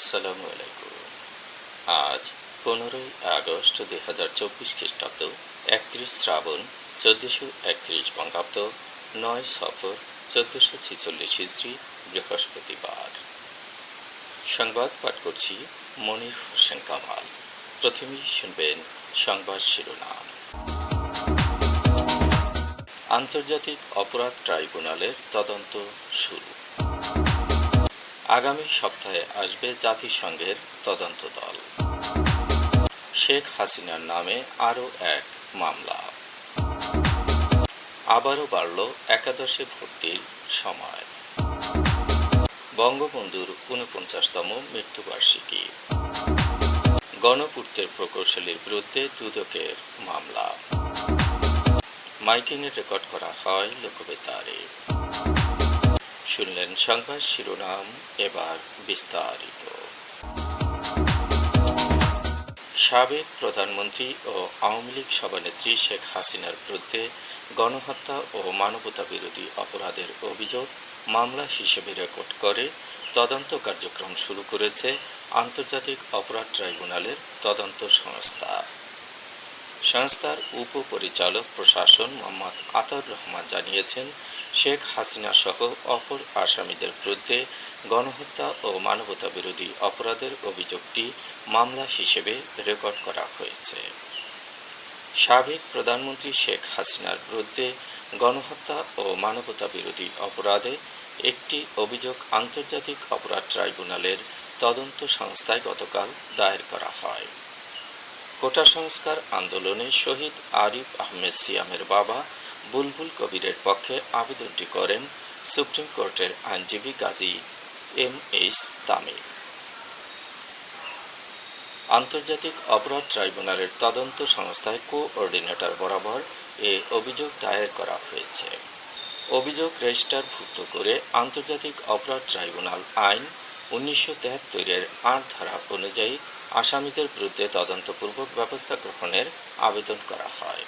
আসসালামু আলাইকুম। আজ 15ই আগস্ট 2024 খ্রিস্টাব্দ, 31 শ্রাবণ 1431 বঙ্গাব্দ, 9 সফর 1446 হিজরি, বৃহস্পতিবার। সংবাদ পাঠ করছি মনির হোসেন কামাল। প্রথমেই শুনবেন সংবাদ শিরোনাম। আন্তর্জাতিক অপরাধ ট্রাইব্যুনালের তদন্ত শুরু। আগামী সপ্তাহে আসবে জাতিসংঘের তদন্ত দল। শেখ হাসিনার নামে আরও এক মামলা। আবারও বাড়ল একাদশে ভর্তির সময়। বঙ্গবন্ধুর 49তম মৃত্যুবার্ষিকী। গণপূর্তের প্রকৌশলীর বিরুদ্ধে দুদকের মামলা। মাইকিংয়ে রেকর্ড করা হয় লোকবেতারে। শুনলেন সংবাদ শিরোনাম, এবার বিস্তারিত। সাবেক প্রধানমন্ত্রী ও আওয়ামী লীগ সভানেত্রী শেখ হাসিনার বিরুদ্ধে গণহত্যা ও মানবতা বিরোধী অপরাধের অভিযোগ মামলা হিসেবে রেকর্ড করে তদন্ত কার্যক্রম শুরু করেছে আন্তর্জাতিক অপরাধ ট্রাইব্যুনালের তদন্ত সংস্থা। সংস্থার উপপরিচালক প্রশাসন মোহাম্মদ আতাউর রহমান জানিয়েছেন, শেখ হাসিনা সহ অপর আসামিদের বিরুদ্ধে গণহত্যা ও মানবতা বিরোধী অপরাধের অভিযোগটি মামলা হিসেবে রেকর্ড করা হয়েছে। সাবেক প্রধানমন্ত্রী শেখ হাসিনার বিরুদ্ধে গণহত্যা ও মানবতা বিরোধী অপরাধে একটি অভিযোগ আন্তর্জাতিক অপরাধ ট্রাইব্যুনালের তদন্ত সংস্থায় গতকাল দায়ের করা হয়। কোটা সংস্কার আন্দোলনে শহীদ আরিফ আহমেদ সিয়ামের বাবা বুলবুল কবিরের পক্ষে আবেদনটি করেন সুপ্রিম কোর্টের আইনজীবী গাজী এম.এইচ. তামিম। আন্তর্জাতিক অপরাধ ট্রাইব্যুনালের তদন্ত সংস্থায় কোঅর্ডিনেটর বরাবর এ অভিযোগ দায়ের করা হয়েছে। অভিযোগ রেজিস্টারভুক্ত করে আন্তর্জাতিক অপরাধ ট্রাইব্যুনাল আইন 1973-এর 8 ধারা অনুযায়ী আসামিদের বিরুদ্ধে তদন্তপূর্বক ব্যবস্থা গ্রহণের আবেদন করা হয়।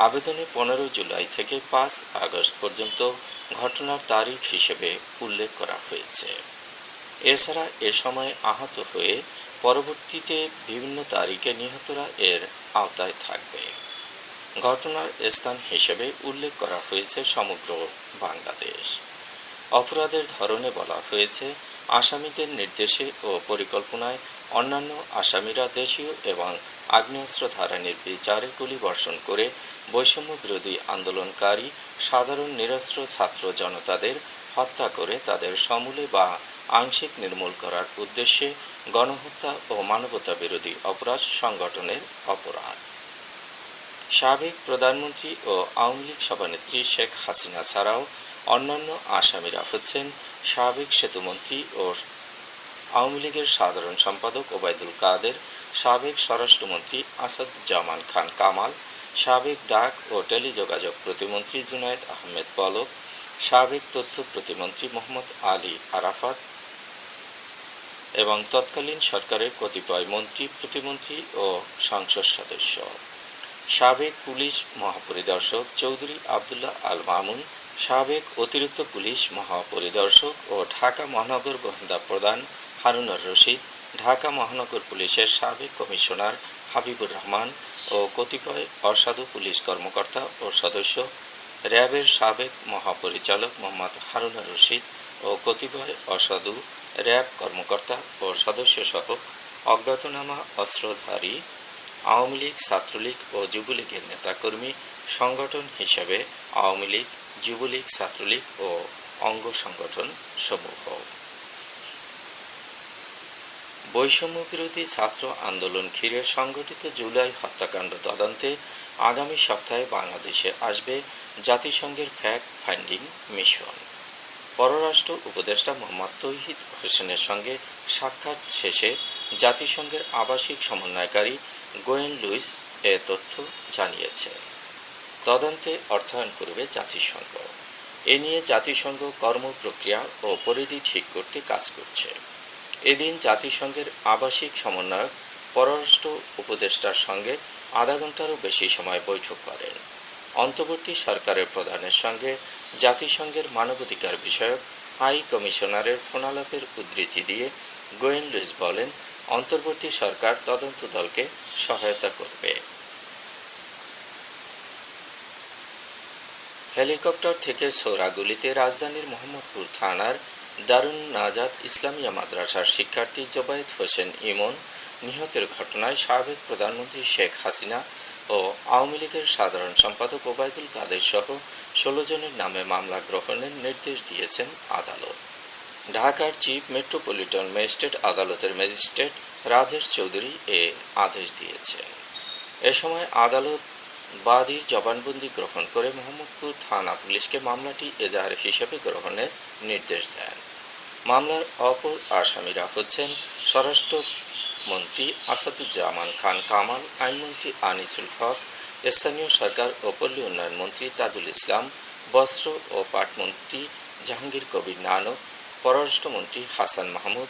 আবেদনে 15 জুলাই থেকে 5 আগস্ট পর্যন্ত ঘটনার তারিখ হিসেবে উল্লেখ করা হয়েছে। এছাড়া এ সময় আহত হয়ে পরবর্তীতে বিভিন্ন তারিখে নিহতরা এর আওতায় থাকবে। ঘটনার স্থান হিসেবে উল্লেখ করা হয়েছে সমগ্র বাংলাদেশ। অপরাধের ধরনে বলা হয়েছে, আসামিদের নির্দেশে ও পরিকল্পনায় অন্যান্য আসামিরা দেশীয় এবং আগ্নেয়াস্ত্র ধারা নির্বিচারে গুলিবর্ষণ করে বৈষম্য বিরোধী আন্দোলনকারী সাধারণ নিরস্ত্র ছাত্র জনতাদের হত্যা করে তাদের সমূলে বা আংশিক নির্মূল করার উদ্দেশ্যে গণহত্যা ও মানবতা বিরোধী অপরাধ সংগঠনের অপরাধ। সাবেক প্রধানমন্ত্রী ও আওয়ামী লীগ সভানেত্রী শেখ হাসিনা ছাড়াও অন্যান্য আসামিরা হচ্ছেন সাবেক সেতুমন্ত্রী ও আওয়ামী লীগের সাধারণ সম্পাদক ওবায়দুল কাদের, সাবেক স্বরাষ্ট্রমন্ত্রী আসাদুজ্জামান খান কামাল, সাবেক ডাক ও টেলিযোগাযোগ প্রতিমন্ত্রী জুনায়েদ আহমেদ পলক, সাবেক তথ্য প্রতিমন্ত্রী মোহাম্মদ আলী আরাফাত এবং তৎকালীন সরকারের কতিপয় মন্ত্রী, প্রতিমন্ত্রী ও সংসদ সদস্য। সাবেক পুলিশ মহাপরিদর্শক চৌধুরী আবদুল্লাহ আল মামুন, সাবেক অতিরিক্ত পুলিশ মহাপরিদর্শক ও ঢাকা মহানগর গোয়েন্দা প্রধান হারুনুর রশিদ, ঢাকা মহানগর পুলিশের সাবেক কমিশনার হাবিবুর রহমান ও কতিপয় অসাধু পুলিশ কর্মকর্তা ও সদস্য, র্যাবের সাবেক মহাপরিচালক মোহাম্মদ হারুনুর রশিদ ও কতিপয় অসাধু র্যাব কর্মকর্তা ও সদস্যসহ অজ্ঞাতনামা অস্ত্রধারী আওয়ামী লীগ, ছাত্রলীগ ও যুবলীগের নেতাকর্মী সংগঠন হিসেবে আওয়ামী লীগ, যুবলীগ, ছাত্রলীগ ও অঙ্গ সংগঠন সমূহ। বৈষম্য বিরোধী ছাত্র আন্দোলন ঘিরে সংগঠিত জুলাই হত্যাকাণ্ড তদন্তে আগামী সপ্তাহে বাংলাদেশে আসবে জাতিসংঘের ফ্যাক্ট ফাইন্ডিং মিশন। পররাষ্ট্র উপদেষ্টা মোহাম্মদ তৌহিদ হোসেনের সঙ্গে সাক্ষাৎ শেষে জাতিসংঘের আবাসিক সমন্বয়কারী গোয়েন লুইস এ তথ্য জানিয়েছে। তদন্তে অর্থায়ন করবে জাতিসংঘ। এ নিয়ে জাতিসংঘ কর্মপ্রক্রিয়া ও পরিধি ঠিক করতে কাজ করছে। এদিন জাতিসংঘের আবাসিক সমন্বয়ক পররাষ্ট্র উপদেষ্টার সঙ্গে আধা ঘন্টারও বেশি সময় বৈঠক করেন। অন্তর্বর্তী সরকারের প্রধানের সঙ্গে জাতিসংঘের মানবাধিকার বিষয়ক হাই কমিশনারের ফোনালাপের উদ্ধৃতি দিয়ে গোয়েন লুইস বলেন, অন্তর্বর্তী সরকার তদন্ত দলকে সহায়তা করবে। হেলিকপ্টার থেকে ছোড়া গুলিতে রাজধানীর মোহাম্মদপুর থানার দারুন নাজাত ইসলামিয়া মাদ্রাসার শিক্ষার্থী জোবায়েদ হোসেন ইমন নিহতের ঘটনায় সাবেক প্রধানমন্ত্রী শেখ হাসিনা ও আওয়ামী লীগের সাধারণ সম্পাদক ওবায়দুল কাদের সহ ১৬ জনের নামে মামলা গ্রহণের নির্দেশ দিয়েছেন আদালত। ঢাকার চিফ মেট্রোপলিটন ম্যাজিস্ট্রেট আদালতের ম্যাজিস্ট্রেট রাজেশ চৌধুরী এ আদেশ দিয়েছেন। এ সময় আদালত বাদীর জবানবন্দি গ্রহণ করে মোহাম্মদপুর থানা পুলিশকে মামলাটি এজাহার হিসেবে গ্রহণের নির্দেশ দেন। মামলার অপর আসামিরা হচ্ছেন স্বরাষ্ট্রমন্ত্রী আসাদুজ্জামান খান কামাল, আইনমন্ত্রী আনিসুল হক, স্থানীয় সরকার ও পল্লী উন্নয়ন মন্ত্রী তাজুল ইসলাম, বস্ত্র ও পাটমন্ত্রী জাহাঙ্গীর কবির নানক, পররাষ্ট্রমন্ত্রী হাসান মাহমুদ,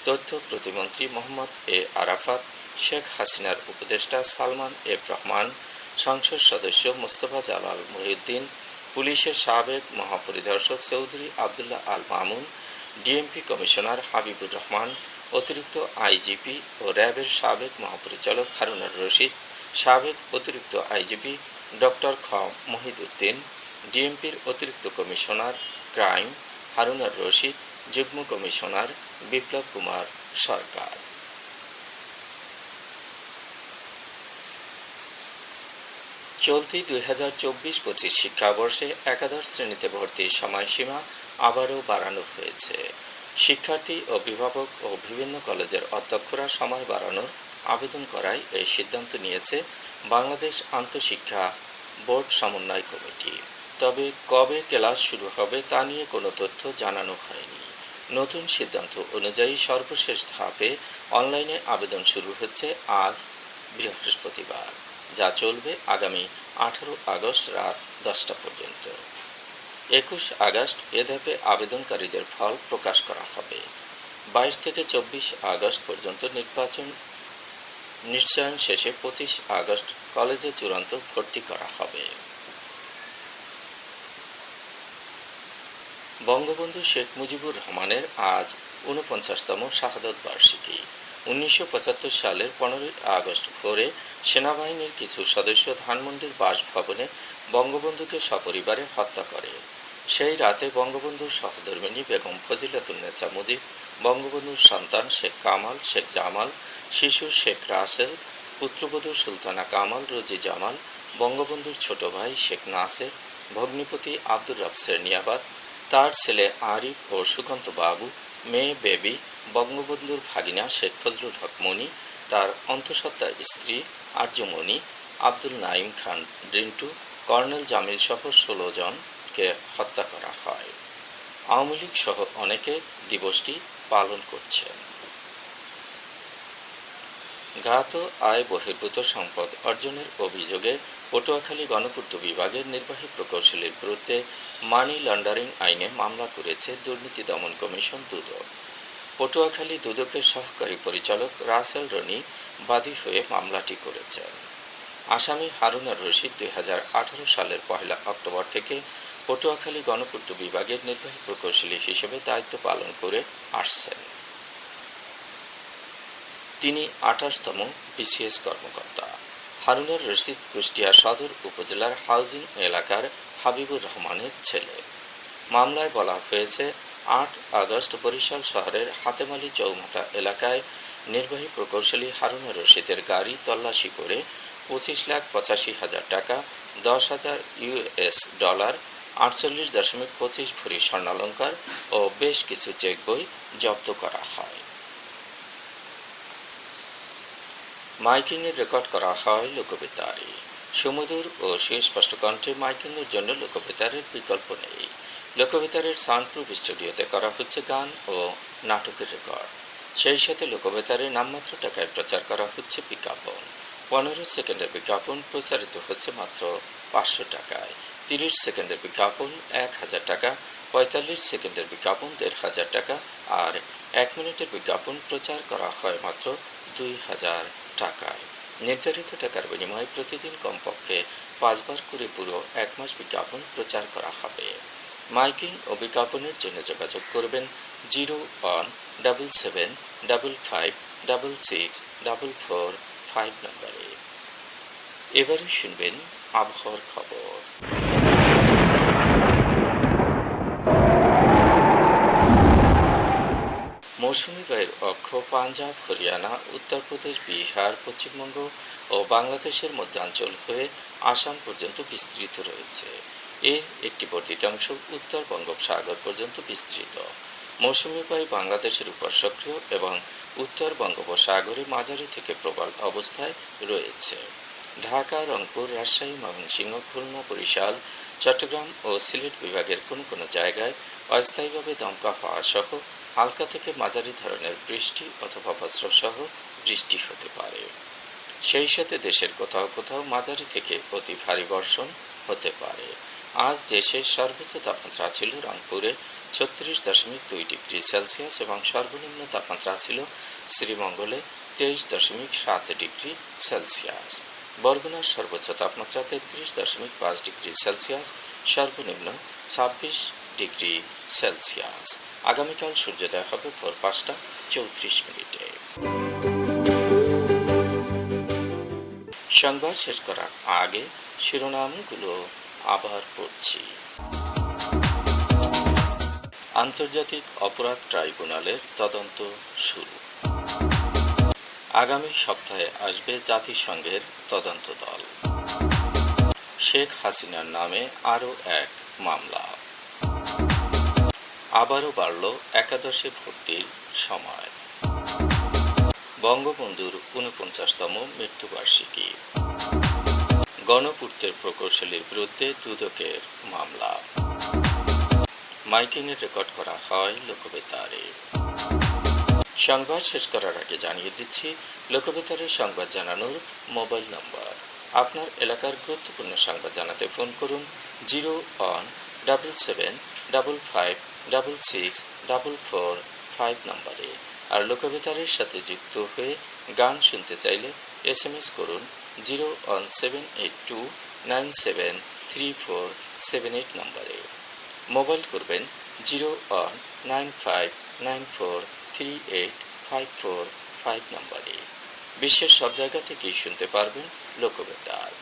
তথ্য প্রতিমন্ত্রী মোহাম্মদ এ আরাফাত, শেখ হাসিনার উপদেষ্টা সালমান এফ রহমান, সংসদ সদস্য মোস্তফা জালাল মহিউদ্দিন, পুলিশের সাবেক মহাপরিদর্শক চৌধুরী আবদুল্লাহ আল মামুন, ডিএমপি কমিশনার হাবিবুর রহমান, অতিরিক্ত আইজিপি ও র্যাবের সাবেক মহাপরিচালক হারুনুর রশিদ, সাবেক অতিরিক্ত আইজিপি ডক্টর খ মহিদুদ্দিন, ডিএমপির অতিরিক্ত কমিশনার ক্রাইম হারুনুর রশিদ, যুগ্ম কমিশনার বিপ্লব কুমার সরকার। চলতি ২০২৪-২৫ শিক্ষাবর্ষে একাদশ শ্রেণীতে ভর্তির সময়সীমা আবারও বাড়ানো হয়েছে। শিক্ষার্থী, অভিভাবক ও বিভিন্ন কলেজের অধ্যক্ষরা সময় বাড়ানোর আবেদন করায় এই সিদ্ধান্ত নিয়েছে বাংলাদেশ আন্তঃশিক্ষা বোর্ড সমন্বয় কমিটি। তবে কবে ক্লাস শুরু হবে তা নিয়ে কোনো তথ্য জানানো হয়নি। নতুন সিদ্ধান্ত অনুযায়ী সর্বশেষ ধাপে অনলাইনে আবেদন শুরু হচ্ছে আজ বৃহস্পতিবার, যা চলবে আগামী 18 আগস্ট রাত 10টা পর্যন্ত। 21 আগস্ট এ ধাপে আবেদনকারীদের ফল প্রকাশ করা হবে। 22 থেকে 24 আগস্ট পর্যন্ত নিশ্চয়ন শেষে 25 আগস্ট কলেজে চূড়ান্ত ভর্তি করা হবে। বঙ্গবন্ধু শেখ মুজিবুর রহমানের আজ ৪৯তম শাহাদত বার্ষিকী। ১৯৭৫ সালের ১৫ আগস্ট ভোরে সেনাবাহিনীর কিছু সদস্য ধানমন্ডির বাসভবনে বঙ্গবন্ধুকে সপরিবারে হত্যা করে। সেই রাতে বঙ্গবন্ধুর সহধর্মিণী বেগম ফজিলাতুন্নেছা মুজিব, বঙ্গবন্ধুর সন্তান শেখ কামাল, শেখ জামাল, শিশু শেখ রাসেল, পুত্রবধূ সুলতানা কামাল, রোজি জামাল, বঙ্গবন্ধুর ছোট ভাই শেখ নাসের, ভগ্নিপতি আব্দুর রব সেরনিয়াবাত, তার ছেলে আরিফ ও সুকান্ত বাবু, মেয়ে বেবি, বঙ্গবন্ধুর ভাগিনা শেখ ফজলুল হক মনি, তার অন্তঃসত্ত্বা স্ত্রী আর্যমণি, আব্দুল নাইম খান রিন্টু, কর্নেল জামিল সহ ১৬ জনকে হত্যা করা হয়। আওয়ামী লীগ সহ অনেকে দিবসটি পালন করছেন। জ্ঞাত আয় বহির্ভূত সম্পদ অর্জনের অভিযোগে পটুয়াখালী গণপূর্ত বিভাগের নির্বাহী প্রকৌশলীর বিরুদ্ধে মানি লন্ডারিং আইনে মামলা করেছে দুর্নীতি দমন কমিশন দুদক। পটুয়াখালী দুদকের সহকারী পরিচালক রাসেল রনি বাদী হয়ে মামলাটি করেছেন। আসামি হারুনুর রশিদ ২০১৮ সালের ১ অক্টোবর থেকে পটুয়াখালী গণপূর্ত বিভাগের নির্বাহী প্রকৌশলী হিসেবে দায়িত্ব পালন করে আসছেন। তিনি ২৮তম বিসিএস কর্মকর্তা। হারুনুর রশিদ কুষ্টিয়া সদর উপজেলার হাউজিং এলাকার হাবিবুর রহমানের ছেলে। মামলায় বলা হয়েছে, ৮ আগস্ট বরিশাল শহরের হাতেমালি চৌমাথা এলাকায় নির্বাহী প্রকৌশলী হারুনুর রশিদের গাড়ি তল্লাশি করে ২৫,৮৫,০০০ টাকা, ১০,০০০ ইউএস ডলার, ৪৮.২৫ ভরি স্বর্ণালঙ্কার ও বেশ কিছু চেক বই জব্দ করা হয়। মাইকিংয়ের রেকর্ড করা হয় লোকবেতারে। সুমধুর ও সুস্পষ্ট কণ্ঠে মাইকিংয়ের জন্য লোকবেতারের বিকল্প নেই। লোকবেতারের সাউন্ডপ্রুফ স্টুডিওতে করা হচ্ছে গান ও নাটকের রেকর্ড। সেই সাথে লোকবেতারে নামমাত্র টাকায় প্রচার করা হচ্ছে বিজ্ঞাপন। ১৫ সেকেন্ডের বিজ্ঞাপন প্রচারিত হচ্ছে মাত্র ৫০০ টাকায়, ৩০ সেকেন্ডের বিজ্ঞাপন ১,০০০ টাকা, ৪৫ সেকেন্ডের বিজ্ঞাপন ১,৫০০ টাকা আর ১ মিনিটের বিজ্ঞাপন প্রচার করা হয় মাত্র ২,০০০ টাকায়। নির্ধারিত টাকার বিনিময়ে প্রতিদিন কমপক্ষে ৫ বার করে পুরো ১ মাস বিজ্ঞাপন প্রচার করা হবে। মাইকিং ও বিজ্ঞাপনের জন্য যোগাযোগ করবেন 0-17755664445 নম্বরে। এবারে শুনবেন আবহাওয়ার খবর। মৌসুমী বায়ুর অক্ষ পাঞ্জাব, হরিয়ানা, উত্তরপ্রদেশ, বিহার, পশ্চিমবঙ্গ ও বাংলাদেশের মধ্যাঞ্চল হয়ে আসাম পর্যন্ত বিস্তৃত রয়েছে। এর একটি বর্ধিত অংশ উত্তর বঙ্গোপসাগর পর্যন্ত বিস্তৃত। মৌসুমী বায়ু বাংলাদেশের উপর সক্রিয় এবং উত্তর বঙ্গোপসাগরে মাঝারি থেকে প্রবল অবস্থায় রয়েছে। ঢাকা, রংপুর, রাজশাহী, ময়মনসিংহ, খুলনা, বরিশাল, চট্টগ্রাম ও সিলেট বিভাগের কোনো কোনো জায়গায় অস্থায়ীভাবে দমকা হাওয়া সহ হালকা থেকে মাঝারি ধরনের বৃষ্টি অথবা বজ্রসহ বৃষ্টি হতে পারে। সেই সাথে দেশের কোথাও কোথাও মাঝারি থেকে অতি ভারী বর্ষণ হতে পারে। আজ দেশের সর্বোচ্চ তাপমাত্রা ছিল রংপুরে 36.2 ডিগ্রি সেলসিয়াস এবং সর্বনিম্ন তাপমাত্রা ছিল শ্রীমঙ্গলে 23.7 ডিগ্রি সেলসিয়াস। বরগুনার সর্বোচ্চ তাপমাত্রা 33.5 ডিগ্রি সেলসিয়াস, সর্বনিম্ন 26 ডিগ্রি সেলসিয়াস। আগামীকাল সূর্যোদয় হবে ভোর 5:34। সংবাদ শেষ করার আগে শিরোনামগুলো আবার পড়ছি। আন্তর্জাতিক অপরাধ ট্রাইব্যুনালের তদন্ত শুরু। আগামী সপ্তাহে আসবে জাতিসংঘের তদন্ত দল। শেখ হাসিনার নামে আরও এক মামলা। আবারও বাড়ল একাদশে ভর্তির সময়। বঙ্গবন্ধুর ৪৯তম মৃত্যুবার্ষিকী। গণপূর্তের প্রকৌশলীর বিরুদ্ধে দুদকের মামলা। মাইকিংয়ে রেকর্ড করা হয় লোকবেতারে। সংবাদ শেষ করার আগে জানিয়ে দিচ্ছি লোকবেতারে সংবাদ জানানোর মোবাইল নম্বর। আপনার এলাকার গুরুত্বপূর্ণ সংবাদ জানাতে ফোন করুন 0-17755664445 নম্বরে। আর লোকবেতারের সাথে যুক্ত হয়ে গান শুনতে চাইলে SMS করুন 01782973478 নম্বরে। মোবাইল করবেন 01594938545 নম্বরে। বিশ্বের সব জায়গা থেকেই শুনতে পারবেন লোকবেতার।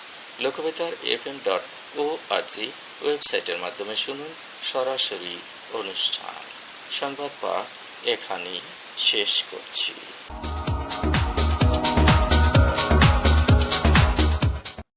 লোকবেতার FM.org ওয়েবসাইটের মাধ্যমে শুনুন সরাসরি অনুষ্ঠান। সংবাদ পাঠ এখানেই শেষ করছি।